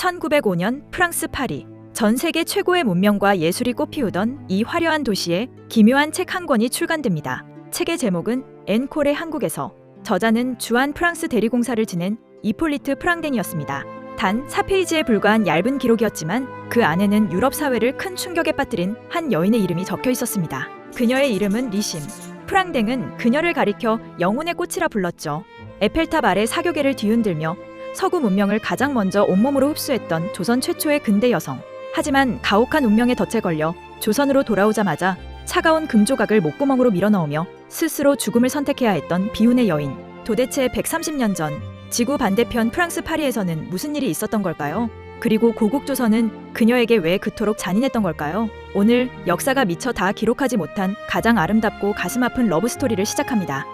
1905년 프랑스 파리. 전 세계 최고의 문명과 예술이 꽃피우던 이 화려한 도시에 기묘한 책 한 권이 출간됩니다. 책의 제목은 앤콜의 한국에서. 저자는 주한 프랑스 대리공사를 지낸 이폴리트 프랑댕이었습니다. 단 4페이지에 불과한 얇은 기록이었지만 그 안에는 유럽 사회를 큰 충격에 빠뜨린 한 여인의 이름이 적혀 있었습니다. 그녀의 이름은 리심. 프랑댕은 그녀를 가리켜 영혼의 꽃이라 불렀죠. 에펠탑 아래 사교계를 뒤흔들며 서구 문명을 가장 먼저 온몸으로 흡수했던 조선 최초의 근대 여성. 하지만 가혹한 운명의 덫에 걸려 조선으로 돌아오자마자 차가운 금조각을 목구멍으로 밀어넣으며 스스로 죽음을 선택해야 했던 비운의 여인. 도대체 130년 전 지구 반대편 프랑스 파리에서는 무슨 일이 있었던 걸까요? 그리고 고국 조선은 그녀에게 왜 그토록 잔인했던 걸까요? 오늘 역사가 미처 다 기록하지 못한 가장 아름답고 가슴 아픈 러브 스토리를 시작합니다.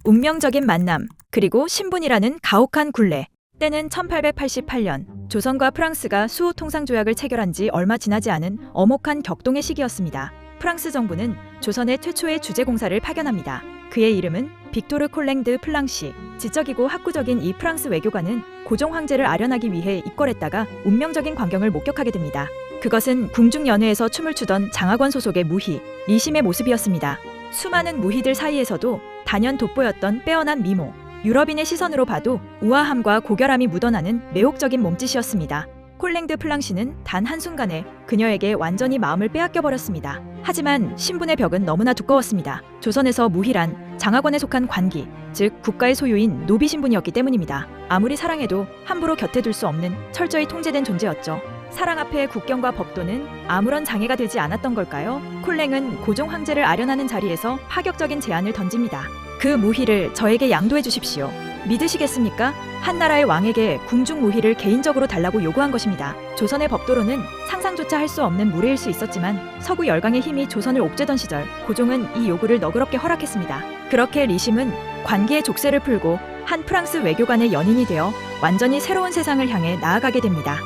운명적인 만남, 그리고 신분이라는 가혹한 굴레. 때는 1888년, 조선과 프랑스가 수호 통상 조약을 체결한 지 얼마 지나지 않은 엄혹한 격동의 시기였습니다. 프랑스 정부는 조선의 최초의 주재공사를 파견합니다. 그의 이름은 빅토르 콜랭드 플랑시. 지적이고 학구적인 이 프랑스 외교관은 고종 황제를 아련하기 위해 입궐했다가 운명적인 광경을 목격하게 됩니다. 그것은 궁중연회에서 춤을 추던 장학원 소속의 무희, 리심의 모습이었습니다. 수많은 무희들 사이에서도 단연 돋보였던 빼어난 미모. 유럽인의 시선으로 봐도 우아함과 고결함이 묻어나는 매혹적인 몸짓이었습니다. 콜랭드 플랑시는 단 한순간에 그녀에게 완전히 마음을 빼앗겨버렸습니다. 하지만 신분의 벽은 너무나 두꺼웠습니다. 조선에서 무희란 장학원에 속한 관기, 즉 국가의 소유인 노비 신분이었기 때문입니다. 아무리 사랑해도 함부로 곁에 둘 수 없는 철저히 통제된 존재였죠. 사랑 앞에 국경과 법도는 아무런 장애가 되지 않았던 걸까요? 콜랭은 고종 황제를 아련하는 자리에서 파격적인 제안을 던집니다. 그 무희를 저에게 양도해 주십시오. 믿으시겠습니까? 한 나라의 왕에게 궁중 무희를 개인적으로 달라고 요구한 것입니다. 조선의 법도로는 상상조차 할 수 없는 무례일 수 있었지만 서구 열강의 힘이 조선을 옥죄던 시절 고종은 이 요구를 너그럽게 허락했습니다. 그렇게 리심은 관기의 족쇄를 풀고 한 프랑스 외교관의 연인이 되어 완전히 새로운 세상을 향해 나아가게 됩니다.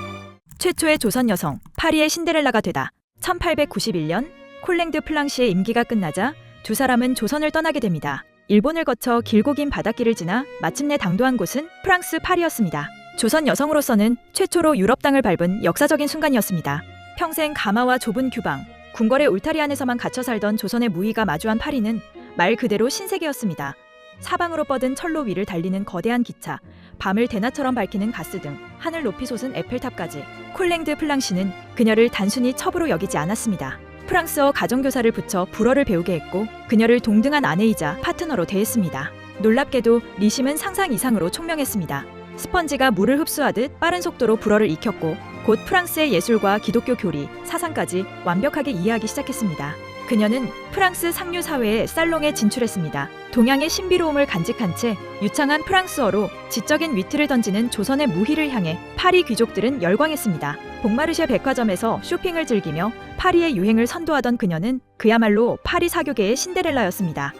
최초의 조선 여성, 파리의 신데렐라가 되다. 1891년 콜랭드 플랑시의 임기가 끝나자 두 사람은 조선을 떠나게 됩니다. 일본을 거쳐 길고 긴 바닷길을 지나 마침내 당도한 곳은 프랑스 파리였습니다. 조선 여성으로서는 최초로 유럽 땅을 밟은 역사적인 순간이었습니다. 평생 가마와 좁은 규방, 궁궐의 울타리 안에서만 갇혀 살던 조선의 무희가 마주한 파리는 말 그대로 신세계였습니다. 사방으로 뻗은 철로 위를 달리는 거대한 기차, 밤을 대낮처럼 밝히는 가스 등, 하늘 높이 솟은 에펠탑까지. 콜랭드 플랑시는 그녀를 단순히 첩으로 여기지 않았습니다. 프랑스어 가정교사를 붙여 불어를 배우게 했고 그녀를 동등한 아내이자 파트너로 대했습니다. 놀랍게도 리심은 상상 이상으로 총명했습니다. 스펀지가 물을 흡수하듯 빠른 속도로 불어를 익혔고 곧 프랑스의 예술과 기독교 교리, 사상까지 완벽하게 이해하기 시작했습니다. 그녀는 프랑스 상류 사회의 살롱에 진출했습니다. 동양의 신비로움을 간직한 채 유창한 프랑스어로 지적인 위트를 던지는 조선의 무희를 향해 파리 귀족들은 열광했습니다. 봉마르쉐 백화점에서 쇼핑을 즐기며 파리의 유행을 선도하던 그녀는 그야말로 파리 사교계의 신데렐라였습니다.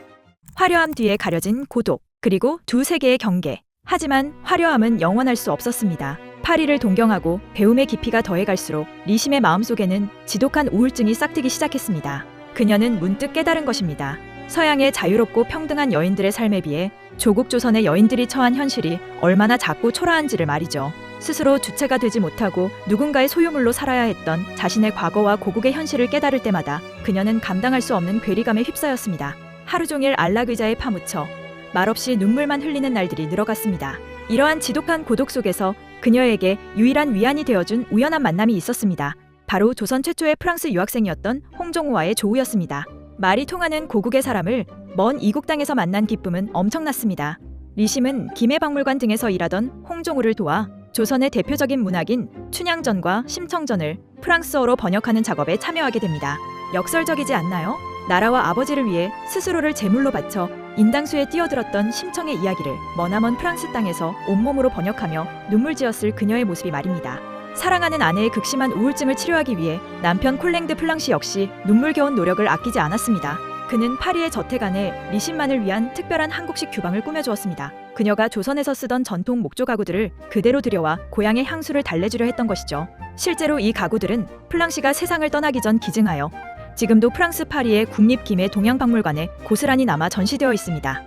화려함 뒤에 가려진 고독, 그리고 두 세계의 경계. 하지만 화려함은 영원할 수 없었습니다. 파리를 동경하고 배움의 깊이가 더해갈수록 리심의 마음속에는 지독한 우울증이 싹트기 시작했습니다. 그녀는 문득 깨달은 것입니다. 서양의 자유롭고 평등한 여인들의 삶에 비해 조국 조선의 여인들이 처한 현실이 얼마나 작고 초라한지를 말이죠. 스스로 주체가 되지 못하고 누군가의 소유물로 살아야 했던 자신의 과거와 고국의 현실을 깨달을 때마다 그녀는 감당할 수 없는 괴리감에 휩싸였습니다. 하루 종일 안락의자에 파묻혀 말없이 눈물만 흘리는 날들이 늘어갔습니다. 이러한 지독한 고독 속에서 그녀에게 유일한 위안이 되어준 우연한 만남이 있었습니다. 바로 조선 최초의 프랑스 유학생이었던 홍종호와의 조우였습니다. 말이 통하는 고국의 사람을 먼 이국 땅에서 만난 기쁨은 엄청났습니다. 리심은 김해박물관 등에서 일하던 홍종호를 도와 조선의 대표적인 문학인 춘향전과 심청전을 프랑스어로 번역하는 작업에 참여하게 됩니다. 역설적이지 않나요? 나라와 아버지를 위해 스스로를 제물로 바쳐 인당수에 뛰어들었던 심청의 이야기를 머나먼 프랑스 땅에서 온몸으로 번역하며 눈물지었을 그녀의 모습이 말입니다. 사랑하는 아내의 극심한 우울증을 치료하기 위해 남편 콜랭드 플랑시 역시 눈물겨운 노력을 아끼지 않았습니다. 그는 파리의 저택 안에 리심만을 위한 특별한 한국식 규방을 꾸며주었습니다. 그녀가 조선에서 쓰던 전통 목조 가구들을 그대로 들여와 고향의 향수를 달래주려 했던 것이죠. 실제로 이 가구들은 플랑시가 세상을 떠나기 전 기증하여 지금도 프랑스 파리의 국립김해 동양박물관에 고스란히 남아 전시되어 있습니다.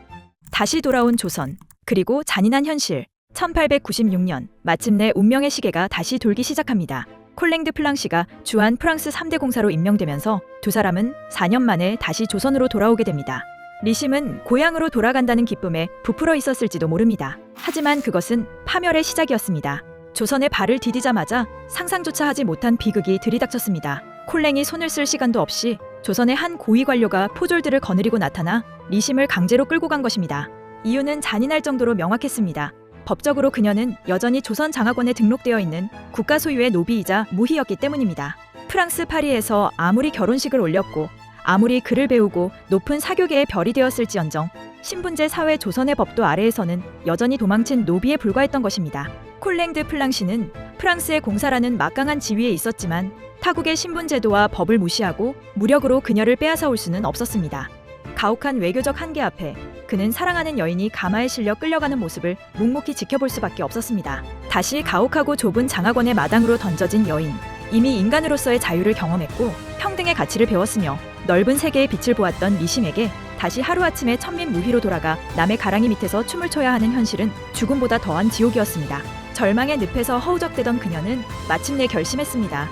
다시 돌아온 조선, 그리고 잔인한 현실. 1896년 마침내 운명의 시계가 다시 돌기 시작합니다. 콜랭드 플랑시가 주한 프랑스 3대 공사로 임명되면서 두 사람은 4년 만에 다시 조선으로 돌아오게 됩니다. 리심은 고향으로 돌아간다는 기쁨에 부풀어 있었을지도 모릅니다. 하지만 그것은 파멸의 시작이었습니다. 조선에 발을 디디자마자 상상조차 하지 못한 비극이 들이닥쳤습니다. 콜랭이 손을 쓸 시간도 없이 조선의 한 고위 관료가 포졸들을 거느리고 나타나 리심을 강제로 끌고 간 것입니다. 이유는 잔인할 정도로 명확했습니다. 법적으로 그녀는 여전히 조선 장학원에 등록되어 있는 국가 소유의 노비이자 무희였기 때문입니다. 프랑스 파리에서 아무리 결혼식을 올렸고 아무리 글을 배우고 높은 사교계의 별이 되었을지언정 신분제 사회 조선의 법도 아래에서는 여전히 도망친 노비에 불과했던 것입니다. 콜랭드 플랑시는 프랑스의 공사라는 막강한 지위에 있었지만 타국의 신분제도와 법을 무시하고 무력으로 그녀를 빼앗아올 수는 없었습니다. 가혹한 외교적 한계 앞에 그는 사랑하는 여인이 가마에 실려 끌려가는 모습을 묵묵히 지켜볼 수밖에 없었습니다. 다시 가혹하고 좁은 장학원의 마당으로 던져진 여인. 이미 인간으로서의 자유를 경험했고 평등의 가치를 배웠으며 넓은 세계의 빛을 보았던 리심에게 다시 하루아침에 천민무희로 돌아가 남의 가랑이 밑에서 춤을 춰야 하는 현실은 죽음보다 더한 지옥이었습니다. 절망의 늪에서 허우적대던 그녀는 마침내 결심했습니다.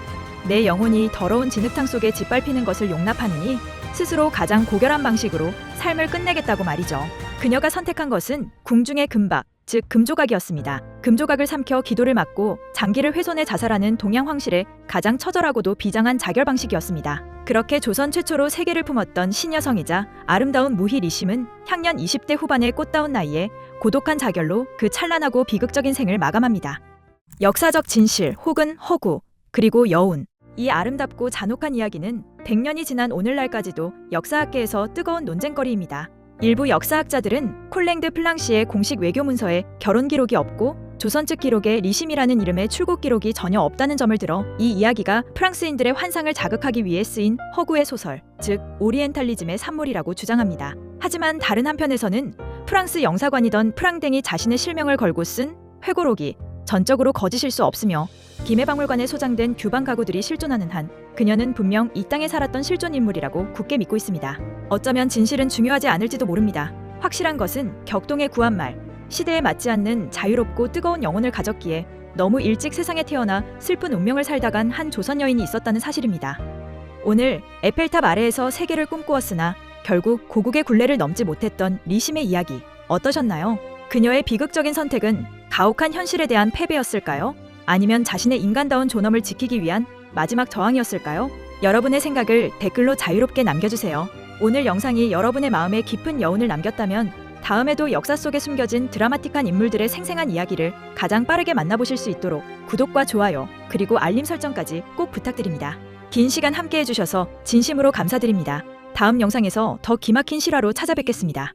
내 영혼이 더러운 진흙탕 속에 짓밟히는 것을 용납하느니 스스로 가장 고결한 방식으로 삶을 끝내겠다고 말이죠. 그녀가 선택한 것은 궁중의 금박, 즉 금조각이었습니다. 금조각을 삼켜 기도를 막고 장기를 훼손해 자살하는 동양 황실의 가장 처절하고도 비장한 자결 방식이었습니다. 그렇게 조선 최초로 세계를 품었던 신여성이자 아름다운 무희 리심은 향년 20대 후반의 꽃다운 나이에 고독한 자결로 그 찬란하고 비극적인 생을 마감합니다. 역사적 진실 혹은 허구, 그리고 여운. 이 아름답고 잔혹한 이야기는 100년이 지난 오늘날까지도 역사학계에서 뜨거운 논쟁거리입니다. 일부 역사학자들은 콜랭드 플랑시의 공식 외교 문서에 결혼 기록이 없고 조선 측 기록에 리심이라는 이름의 출국 기록이 전혀 없다는 점을 들어 이 이야기가 프랑스인들의 환상을 자극하기 위해 쓰인 허구의 소설, 즉 오리엔탈리즘의 산물이라고 주장합니다. 하지만 다른 한편에서는 프랑스 영사관이던 프랑댕이 자신의 실명을 걸고 쓴 회고록이 전적으로 거짓일 수 없으며 김해박물관에 소장된 규방 가구들이 실존하는 한 그녀는 분명 이 땅에 살았던 실존 인물이라고 굳게 믿고 있습니다. 어쩌면 진실은 중요하지 않을지도 모릅니다. 확실한 것은 격동의 구한말, 시대에 맞지 않는 자유롭고 뜨거운 영혼을 가졌기에 너무 일찍 세상에 태어나 슬픈 운명을 살다간 한 조선 여인이 있었다는 사실입니다. 오늘 에펠탑 아래에서 세계를 꿈꾸었으나 결국 고국의 굴레를 넘지 못했던 리심의 이야기 어떠셨나요? 그녀의 비극적인 선택은 가혹한 현실에 대한 패배였을까요? 아니면 자신의 인간다운 존엄을 지키기 위한 마지막 저항이었을까요? 여러분의 생각을 댓글로 자유롭게 남겨주세요. 오늘 영상이 여러분의 마음에 깊은 여운을 남겼다면 다음에도 역사 속에 숨겨진 드라마틱한 인물들의 생생한 이야기를 가장 빠르게 만나보실 수 있도록 구독과 좋아요, 그리고 알림 설정까지 꼭 부탁드립니다. 긴 시간 함께 해주셔서 진심으로 감사드립니다. 다음 영상에서 더 기막힌 실화로 찾아뵙겠습니다.